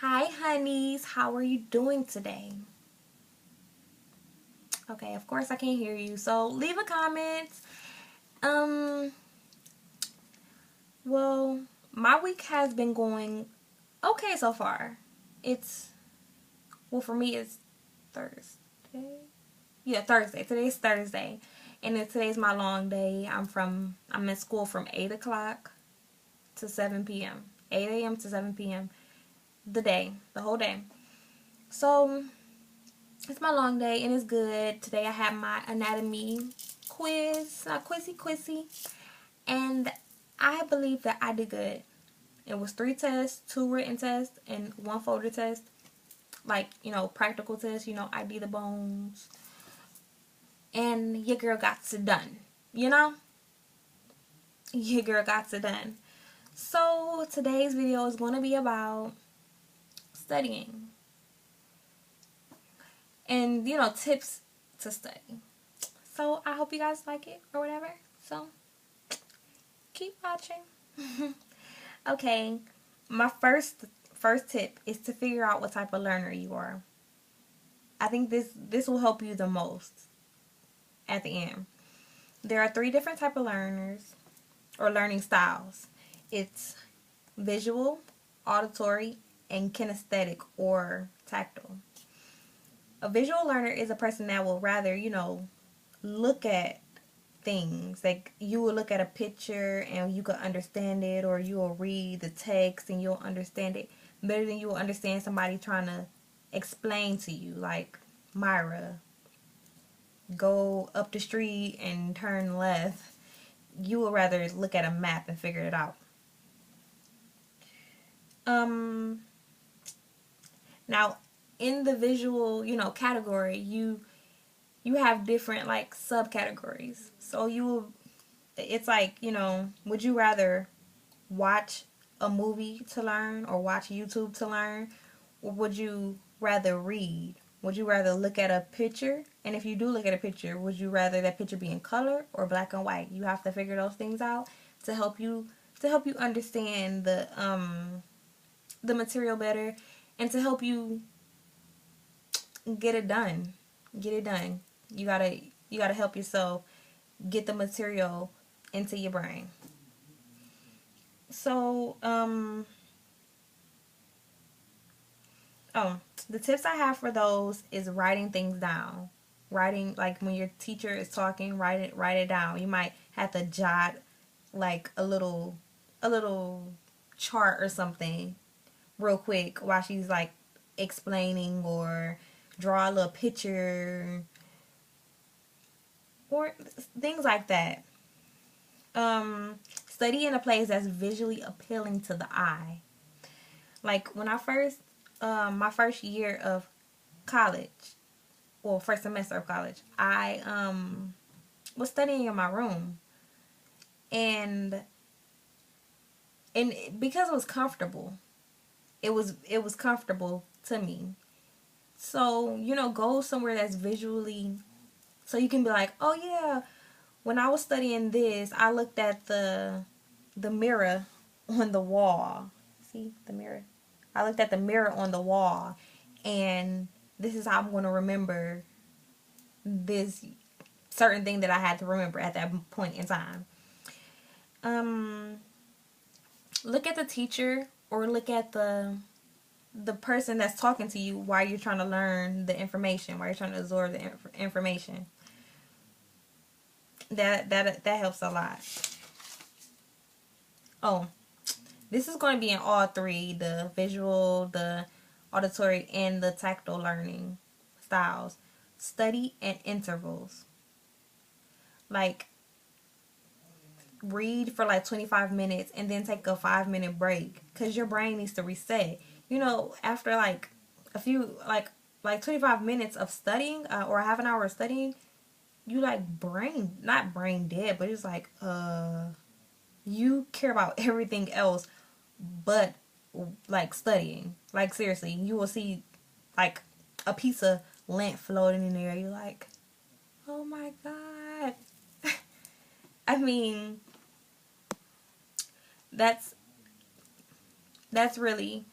Hi, honeys. How are you doing today? Okay, of course I can't hear you, so leave a comment. Um, well, my week has been going okay so far. It's, well, for me, it's Thursday. Yeah, Thursday. Today's Thursday. And then today's my long day. I'm in school from 8 o'clock to 7 p.m. 8 a.m. to 7 p.m. The whole day. So, it's my long day and it's good. Today I had my anatomy quiz, not quizzy, and I believe that I did good. It was 3 tests, 2 written tests, and 1 folder test. Like, practical tests, ID the bones. And your girl got it done. Your girl got it done. So today's video is going to be about studying. And, tips to study. So I hope you guys like it or whatever. So keep watching. Okay, my first tip is to figure out what type of learner you are. I think this will help you the most at the end. There are 3 different type of learners or learning styles. It's visual, auditory, and kinesthetic or tactile. A visual learner is a person that will rather, look at things. Like, you will look at a picture and you can understand it, or you will read the text and you'll understand it better than you will understand somebody trying to explain to you. Like, Myra, go up the street and turn left. You will rather look at a map and figure it out. Now, in the visual, category, you have different, like, subcategories. So it's like, would you rather watch a movie to learn or watch YouTube to learn? Or would you rather read? Would you rather look at a picture? And if you do look at a picture, would you rather that picture be in color or black and white? You have to figure those things out to help you understand the material better, and to help you get it done. Get it done. You gotta help yourself get the material into your brain. So, the tips I have for those is writing things down. Writing, like, when your teacher is talking, write it down. You might have to jot, like, a little chart or something real quick while she's, like, explaining, or draw a little picture or things like that. Study in a place that's visually appealing to the eye. Like, when I first, my first year of college, well, first semester of college, I was studying in my room, and because it was comfortable, it was comfortable to me. So, go somewhere that's visually, so you can be like, oh yeah, when I was studying this, I looked at the mirror on the wall. See the mirror? I looked at the mirror on the wall, and this is how I'm going to remember this certain thing that I had to remember at that point in time. Look at the teacher, or look at the person that's talking to you while you're trying to learn the information, while you're trying to absorb the information. That helps a lot. Oh, this is going to be in all 3, the visual, the auditory, and the tactile learning styles. Study at intervals. Like, read for like 25 minutes and then take a 5-minute break, because your brain needs to reset. After like a few, like 25 minutes of studying, or half an hour of studying, you like not brain dead, but it's like you care about everything else but, like, studying. Like, seriously, you will see like a piece of lint floating in there. You're like, oh my god. I mean, that's really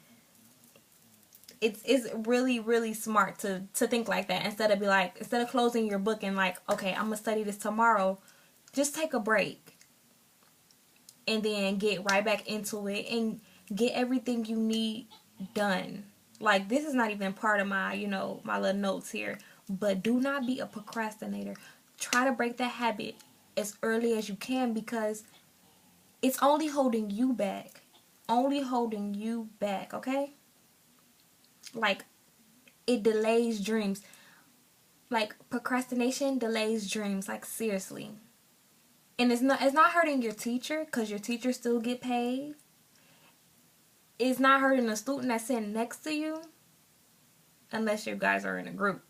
it's really, really smart to think like that, instead of closing your book and like, okay, I'm gonna study this tomorrow. Just take a break and then get right back into it and get everything you need done. Like, this is not even part of my, my little notes here, but do not be a procrastinator. Try to break that habit as early as you can, because it's only holding you back. Only holding you back, okay? Like, it delays dreams. Like, procrastination delays dreams, like, seriously. And it's not hurting your teacher, because your teacher still get paid. It's not hurting the student that's sitting next to you, unless you guys are in a group.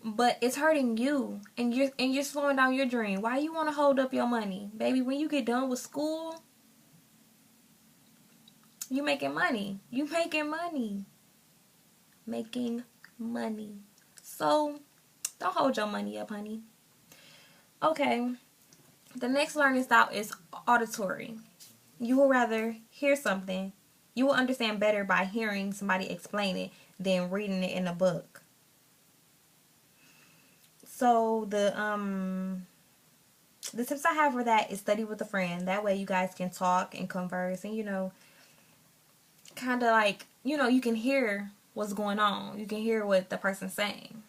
But it's hurting you, and you're slowing down your dream. Why you want to hold up your money? Baby, when you get done with school, you making money. You making money. Making money. So, don't hold your money up, honey. Okay. The next learning style is auditory. You will rather hear something. You will understand better by hearing somebody explain it than reading it in a book. So the tips I have for that is study with a friend. That way you guys can talk and converse and, kind of like, you can hear what's going on. You can hear what the person's saying,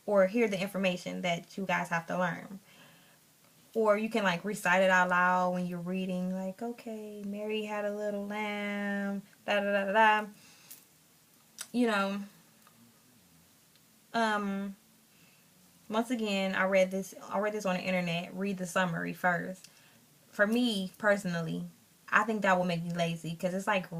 or hear the information that you guys have to learn. Or you can like recite it out loud when you're reading, like, okay, Mary had a little lamb, da da da da da. Once again, I read this on the internet. Read the summary first. For me personally, I think that will make me lazy, because it's like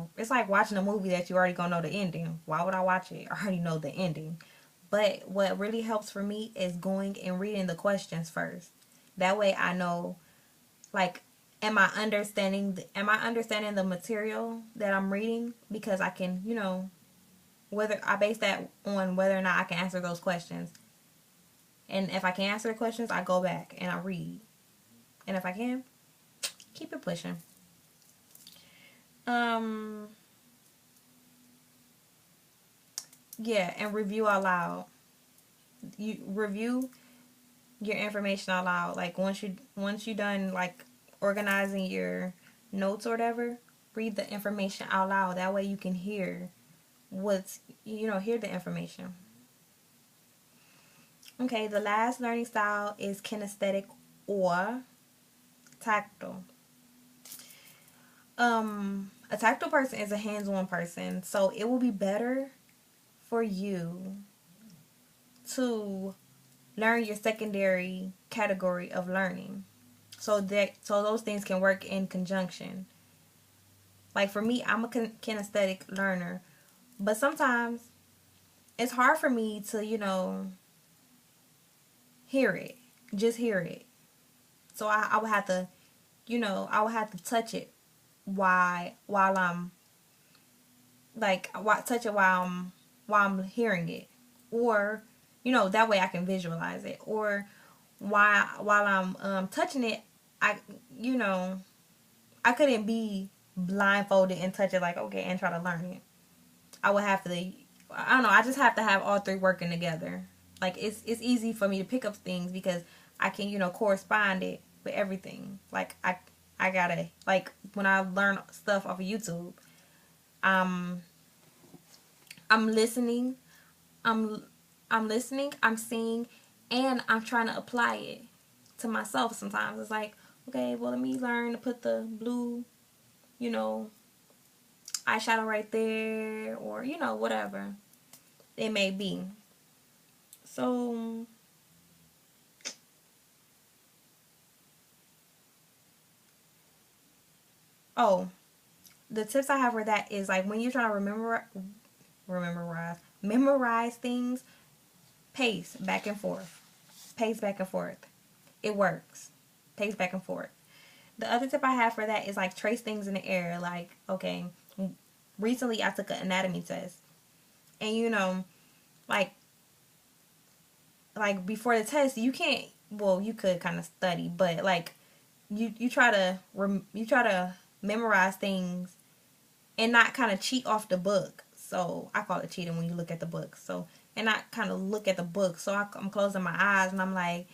watching a movie that you already gonna know the ending. Why would I watch it? I already know the ending. But what really helps for me is going and reading the questions first. That way I know, like, am I understanding the material that I'm reading? Because I can, whether I base that on whether or not I can answer those questions. And if I can answer the questions, I go back and I read. And if I can, keep it pushing. Yeah, and review out loud. You review your information out loud. Like, once you done like organizing your notes or whatever, read the information out loud. That way you can hear hear the information. Okay, the last learning style is kinesthetic or tactile. A tactile person is a hands-on person, so it will be better for you to learn your secondary category of learning, so those things can work in conjunction. Like, for me, I'm a kinesthetic learner, but sometimes it's hard for me to just hear it. So I would have to touch it while I'm touch it while I'm hearing it, or that way I can visualize it. Or while I'm touching it, I couldn't be blindfolded and touch it, like, okay, and try to learn it. I would have to, I don't know, I just have to have all three working together. Like, it's easy for me to pick up things because I can correspond it with everything. Like, I gotta, like, when I learn stuff off of YouTube, I'm listening, I'm listening, I'm seeing, and I'm trying to apply it to myself. Sometimes it's like, okay, well, let me learn to put the blue, eyeshadow right there, or whatever it may be. So the tips I have for that is, like, when you're trying to memorize things, pace back and forth. It works. Pace back and forth. The other tip I have for that is, like, trace things in the air. Like, okay, recently I took an anatomy test, and like before the test, you can't. Well, you could kind of study, but like you try to memorize things and not kind of cheat off the book. So I call it cheating when you look at the book. So, and I kind of look at the book. So I'm closing my eyes and I'm like,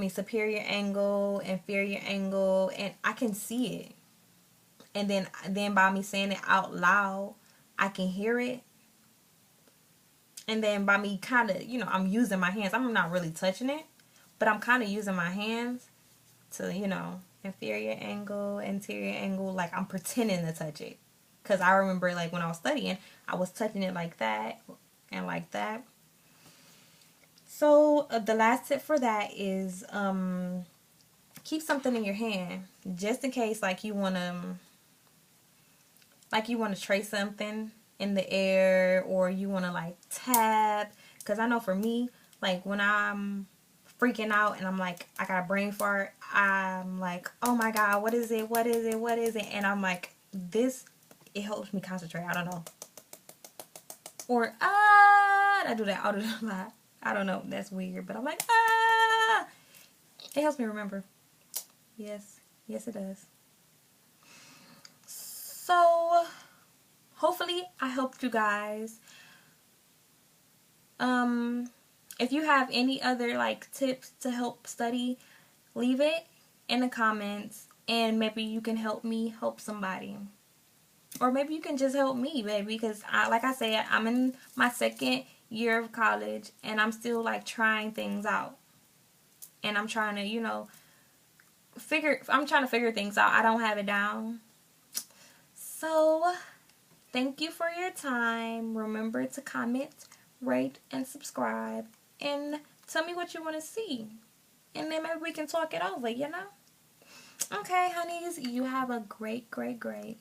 superior angle, inferior angle, and I can see it. And then by me saying it out loud, I can hear it. And then by me kind of, I'm using my hands. I'm not really touching it, but I'm kind of using my hands to, inferior angle, anterior angle, like I'm pretending to touch it. Because I remember, like, when I was studying, I was touching it like that and like that. So the last tip for that is keep something in your hand just in case, like, you want to trace something in the air, or you want to, like, tap. Because I know for me, like, when I'm freaking out and I'm like, I got a brain fart, I'm like, oh my god, what is it, what is it, what is it? And I'm like, it helps me concentrate. I don't know. Or I do that all the time. I don't know, that's weird, but I'm like, it helps me remember. Yes it does. So hopefully I helped you guys. If you have any other, like, tips to help study, leave it in the comments, and maybe you can help me help somebody. Or maybe you can just help me, baby, because like I said, I'm in my second year of college and I'm still, like, trying things out. And I'm trying to, figure things out. I don't have it down. So, thank you for your time. Remember to comment, rate, and subscribe. And tell me what you want to see. And then maybe we can talk it over, Okay, honeys, you have a great day.